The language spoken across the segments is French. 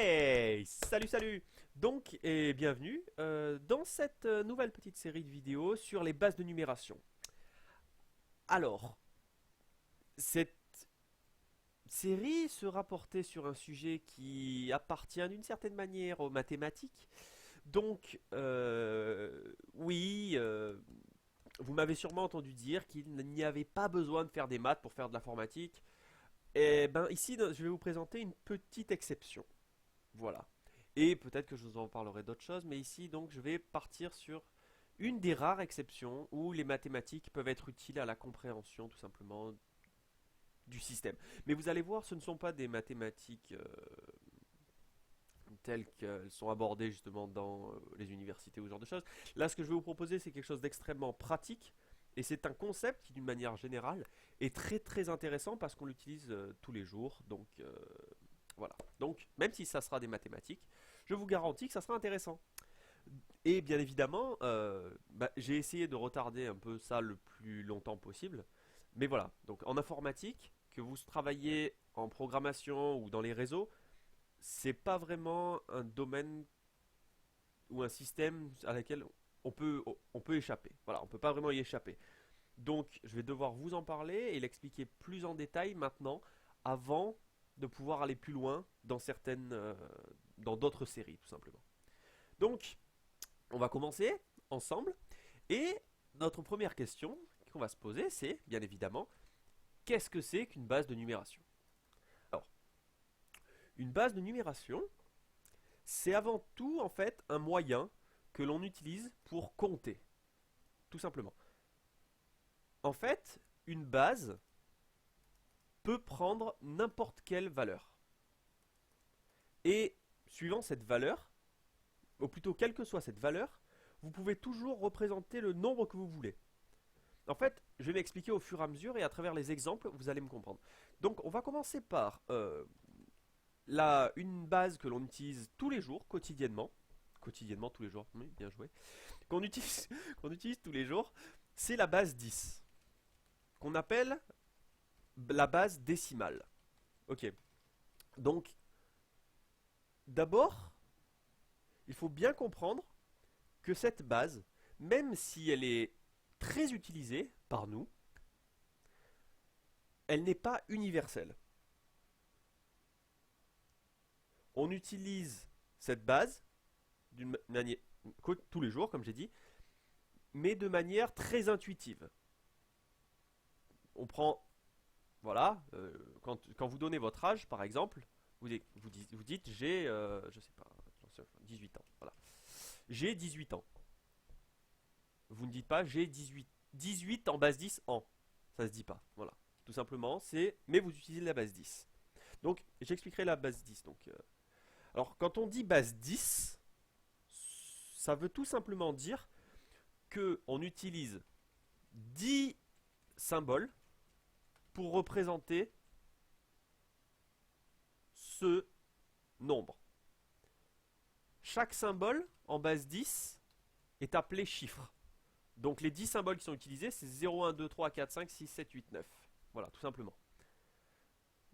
Hey! Salut, salut! Donc, et bienvenue dans cette nouvelle petite série de vidéos sur les bases de numération. Alors, cette série sera portée sur un sujet qui appartient d'une certaine manière aux mathématiques. Donc, oui, vous m'avez sûrement entendu dire qu'il n'y avait pas besoin de faire des maths pour faire de l'informatique. Et ben ici, je vais vous présenter une petite exception. Voilà. Et peut-être que je vous en parlerai d'autres choses, mais ici donc je vais partir sur une des rares exceptions où les mathématiques peuvent être utiles à la compréhension tout simplement du système. Mais vous allez voir, ce ne sont pas des mathématiques telles qu'elles sont abordées justement dans les universités ou ce genre de choses. Là, ce que je vais vous proposer, c'est quelque chose d'extrêmement pratique. Et c'est un concept qui, d'une manière générale, est très très intéressant parce qu'on l'utilise tous les jours. Donc, voilà. Donc, même si ça sera des mathématiques, je vous garantis que ça sera intéressant. Et bien évidemment, j'ai essayé de retarder un peu ça le plus longtemps possible. Mais voilà. Donc, en informatique, que vous travaillez en programmation ou dans les réseaux, c'est pas vraiment un domaine ou un système à laquelle on peut échapper. Voilà, on peut pas vraiment y échapper. Donc, je vais devoir vous en parler et l'expliquer plus en détail maintenant, avant de pouvoir aller plus loin dans dans d'autres séries, tout simplement. Donc, on va commencer ensemble. Et notre première question qu'on va se poser, c'est, bien évidemment, qu'est-ce que c'est qu'une base de numération? Alors, une base de numération, c'est avant tout, en fait, un moyen que l'on utilise pour compter, tout simplement. En fait, une base peut prendre n'importe quelle valeur. Et suivant cette valeur, ou plutôt quelle que soit cette valeur, vous pouvez toujours représenter le nombre que vous voulez. En fait, je vais m'expliquer au fur et à mesure et à travers les exemples, vous allez me comprendre. Donc, on va commencer par une base que l'on utilise tous les jours, quotidiennement. Quotidiennement, tous les jours, oui, bien joué. Qu'on utilise, qu'on utilise tous les jours, c'est la base 10, qu'on appelle la base décimale. Ok. Donc, d'abord, il faut bien comprendre que cette base, même si elle est très utilisée par nous, elle n'est pas universelle. On utilise cette base d'une manière tous les jours, comme j'ai dit, mais de manière très intuitive. On prend, voilà, quand vous donnez votre âge, par exemple, vous dites j'ai, je sais pas, 18 ans. Voilà. J'ai 18 ans. Vous ne dites pas j'ai 18 en base 10 ans. Ça se dit pas. Voilà. Tout simplement, c'est. Mais vous utilisez la base 10. Donc, j'expliquerai la base 10. Alors, quand on dit base 10, ça veut tout simplement dire que on utilise 10 symboles pour représenter ce nombre. Chaque symbole en base 10 est appelé chiffre. Donc les 10 symboles qui sont utilisés, c'est 0, 1, 2, 3, 4, 5, 6, 7, 8, 9. Voilà, tout simplement.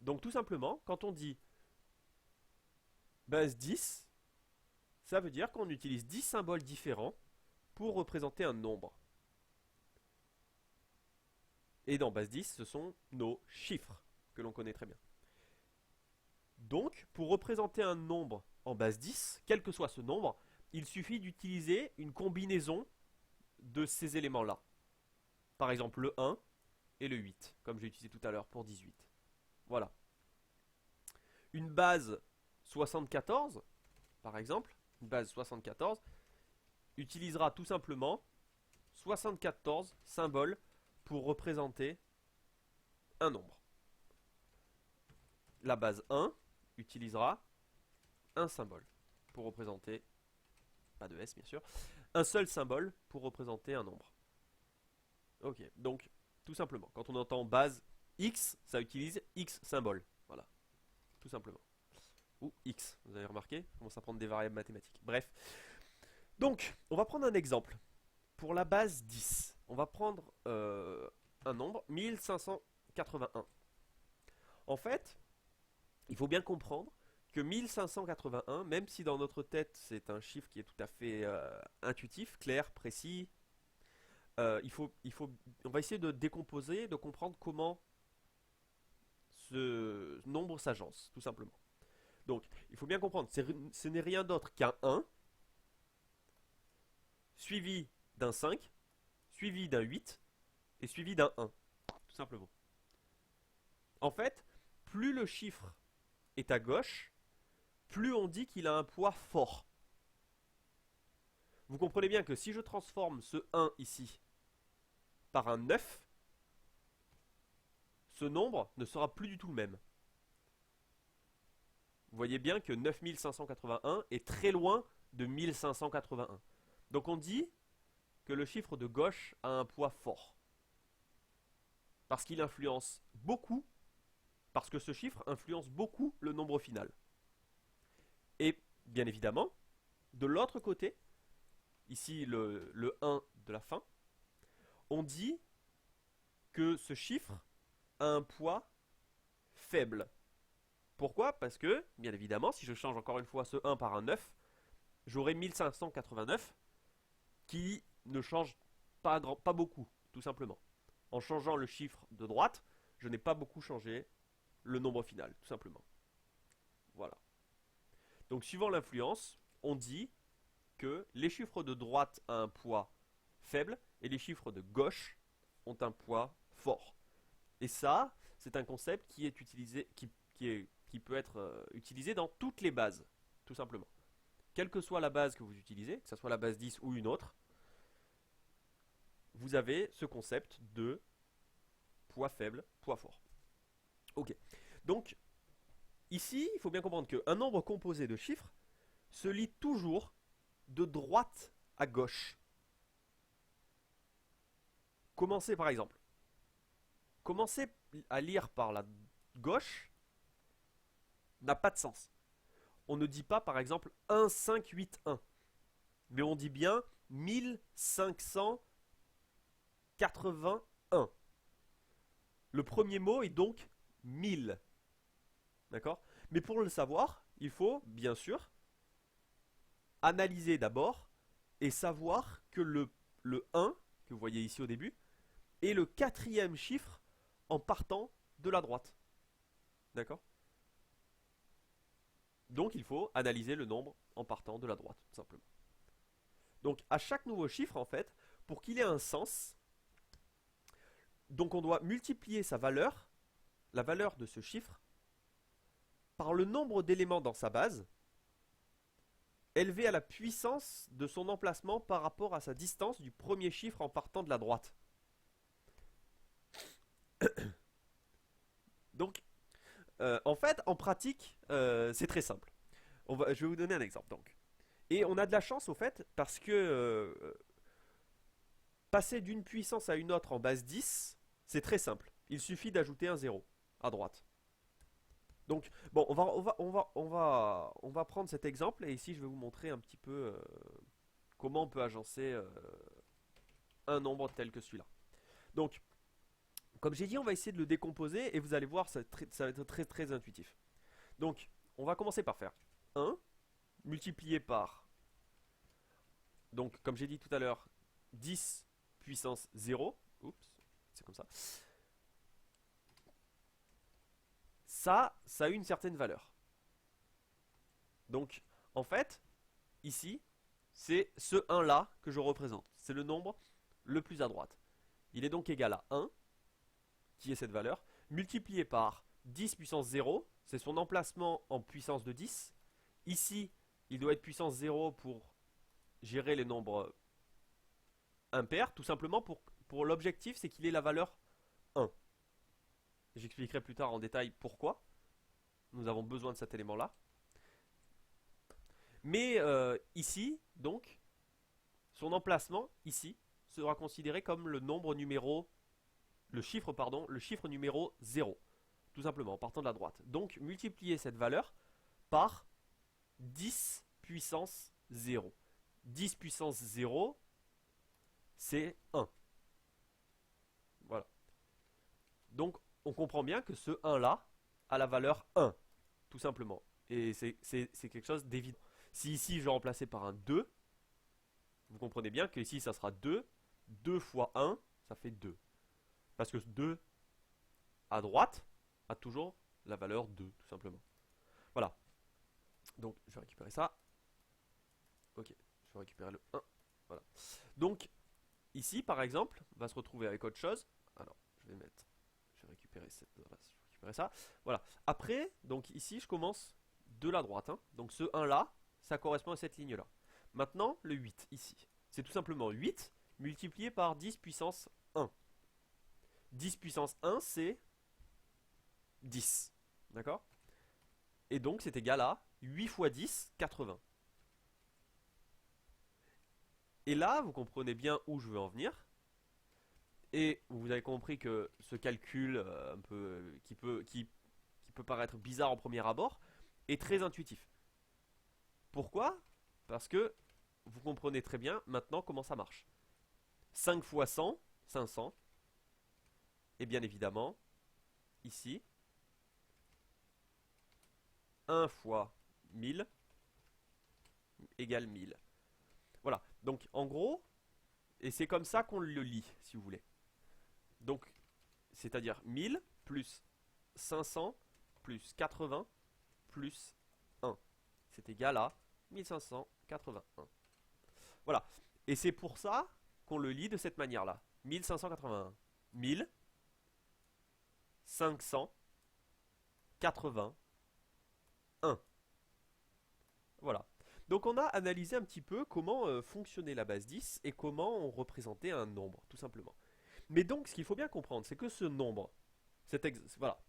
Donc tout simplement, quand on dit base 10, ça veut dire qu'on utilise 10 symboles différents pour représenter un nombre. Et dans base 10, ce sont nos chiffres, que l'on connaît très bien. Donc, pour représenter un nombre en base 10, quel que soit ce nombre, il suffit d'utiliser une combinaison de ces éléments-là. Par exemple, le 1 et le 8, comme j'ai utilisé tout à l'heure pour 18. Voilà. Une base 74, par exemple, une base 74, utilisera tout simplement 74 symboles pour représenter un nombre. La base 1 utilisera un symbole pour représenter, pas de S bien sûr, un seul symbole pour représenter un nombre. Ok, donc tout simplement, quand on entend base X, ça utilise X symbole. Voilà, tout simplement. Ou X, vous avez remarqué, on commence à prendre des variables mathématiques. Bref, donc on va prendre un exemple. Pour la base 10, on va prendre un nombre, 1581. En fait, il faut bien comprendre que 1581, même si dans notre tête c'est un chiffre qui est tout à fait intuitif, clair, précis, on va essayer de décomposer, de comprendre comment ce nombre s'agence, tout simplement. Donc, il faut bien comprendre, ce n'est rien d'autre qu'un 1, suivi d'un 5, suivi d'un 8, et suivi d'un 1, tout simplement. En fait, plus le chiffre est à gauche, plus on dit qu'il a un poids fort. Vous comprenez bien que si je transforme ce 1 ici par un 9, ce nombre ne sera plus du tout le même. Vous voyez bien que 9581 est très loin de 1581. Donc on dit que le chiffre de gauche a un poids fort. Parce qu'il influence beaucoup, parce que ce chiffre influence beaucoup le nombre final. Et bien évidemment, de l'autre côté, ici le 1 de la fin, on dit que ce chiffre a un poids faible. Pourquoi? Parce que, bien évidemment, si je change encore une fois ce 1 par un 9, j'aurai 1589 qui ne change pas beaucoup, tout simplement. En changeant le chiffre de droite, je n'ai pas beaucoup changé le nombre final, tout simplement. Voilà. Donc, suivant l'influence, on dit que les chiffres de droite ont un poids faible et les chiffres de gauche ont un poids fort. Et ça, c'est un concept qui est utilisé, qui peut être utilisé dans toutes les bases, tout simplement. Quelle que soit la base que vous utilisez, que ce soit la base 10 ou une autre, vous avez ce concept de poids faible, poids fort. Ok. Donc, ici, il faut bien comprendre qu'un nombre composé de chiffres se lit toujours de droite à gauche. Commencez par exemple. Commencer à lire par la gauche n'a pas de sens. On ne dit pas par exemple 1581, mais on dit bien 1581. Le premier mot est donc 1000. D'accord? Mais pour le savoir, il faut bien sûr analyser d'abord et savoir que le 1, que vous voyez ici au début, est le quatrième chiffre en partant de la droite. D'accord? Donc il faut analyser le nombre en partant de la droite, tout simplement. Donc à chaque nouveau chiffre, en fait, pour qu'il ait un sens, donc on doit multiplier sa valeur, la valeur de ce chiffre, par le nombre d'éléments dans sa base, élevé à la puissance de son emplacement par rapport à sa distance du premier chiffre en partant de la droite. Donc, en fait, en pratique, c'est très simple. Je vais vous donner un exemple. Donc. Et on a de la chance, au fait, parce que passer d'une puissance à une autre en base 10, c'est très simple. Il suffit d'ajouter un 0 à droite. Donc, bon, on va prendre cet exemple, et ici, je vais vous montrer un petit peu comment on peut agencer un nombre tel que celui-là. Donc, comme j'ai dit, on va essayer de le décomposer, et vous allez voir, ça va être très très intuitif. Donc, on va commencer par faire 1 multiplié par, donc comme j'ai dit tout à l'heure, 10 puissance 0. Oups, c'est comme ça. Ça a une certaine valeur. Donc, en fait, ici, c'est ce 1 là que je représente. C'est le nombre le plus à droite. Il est donc égal à 1, qui est cette valeur, multiplié par 10 puissance 0, c'est son emplacement en puissance de 10. Ici, il doit être puissance 0 pour gérer les nombres impairs, tout simplement pour l'objectif, c'est qu'il ait la valeur 1. J'expliquerai plus tard en détail pourquoi nous avons besoin de cet élément-là. Mais ici, donc, son emplacement, ici, sera considéré comme le chiffre numéro 0. Tout simplement, en partant de la droite. Donc, multiplier cette valeur par 10 puissance 0. 10 puissance 0, c'est 1. Voilà. Donc, on comprend bien que ce 1 là a la valeur 1, tout simplement. Et c'est quelque chose d'évident. Si ici je remplaçais par un 2, vous comprenez bien que ici ça sera 2. 2 fois 1, ça fait 2. Parce que 2 à droite a toujours la valeur 2, tout simplement. Voilà. Donc je vais récupérer ça. Ok, je vais récupérer le 1. Voilà. Donc ici par exemple, on va se retrouver avec autre chose. Alors, je vais récupérer voilà, je vais récupérer ça. Voilà. Après, donc ici je commence de la droite, hein. Donc ce 1 là, ça correspond à cette ligne là. Maintenant, le 8 ici. C'est tout simplement 8 multiplié par 10 puissance 1. 10 puissance 1, c'est 10. D'accord? Et donc c'est égal à 8 fois 10, 80. Et là, vous comprenez bien où je veux en venir. Et vous avez compris que ce calcul un peu qui peut paraître bizarre en premier abord est très intuitif. Pourquoi? Parce que vous comprenez très bien maintenant comment ça marche. 5 fois 100, 500. Et bien évidemment, ici, 1 fois 1000 égale 1000. Voilà. Donc en gros, et c'est comme ça qu'on le lit, si vous voulez. Donc, c'est-à-dire 1000 plus 500 plus 80 plus 1. C'est égal à 1581. Voilà. Et c'est pour ça qu'on le lit de cette manière-là. 1581. 1000, 581. Voilà. Donc on a analysé un petit peu comment fonctionnait la base 10 et comment on représentait un nombre, tout simplement. Mais donc ce qu'il faut bien comprendre, c'est que ce nombre, voilà,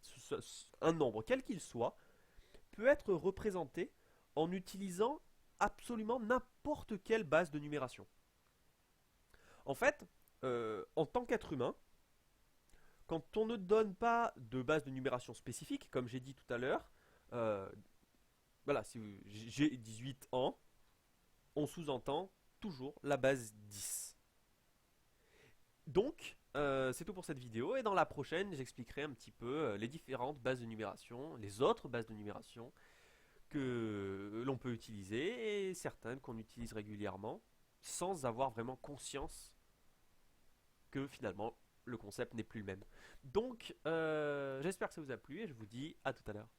un nombre, quel qu'il soit, peut être représenté en utilisant absolument n'importe quelle base de numération. En fait, en tant qu'être humain, quand on ne donne pas de base de numération spécifique, comme j'ai dit tout à l'heure, euh, voilà, si j'ai 18 ans, on sous-entend toujours la base 10. Donc, c'est tout pour cette vidéo, et dans la prochaine, j'expliquerai un petit peu les différentes bases de numération, les autres bases de numération que l'on peut utiliser, et certaines qu'on utilise régulièrement, sans avoir vraiment conscience que finalement, le concept n'est plus le même. Donc, j'espère que ça vous a plu, et je vous dis à tout à l'heure.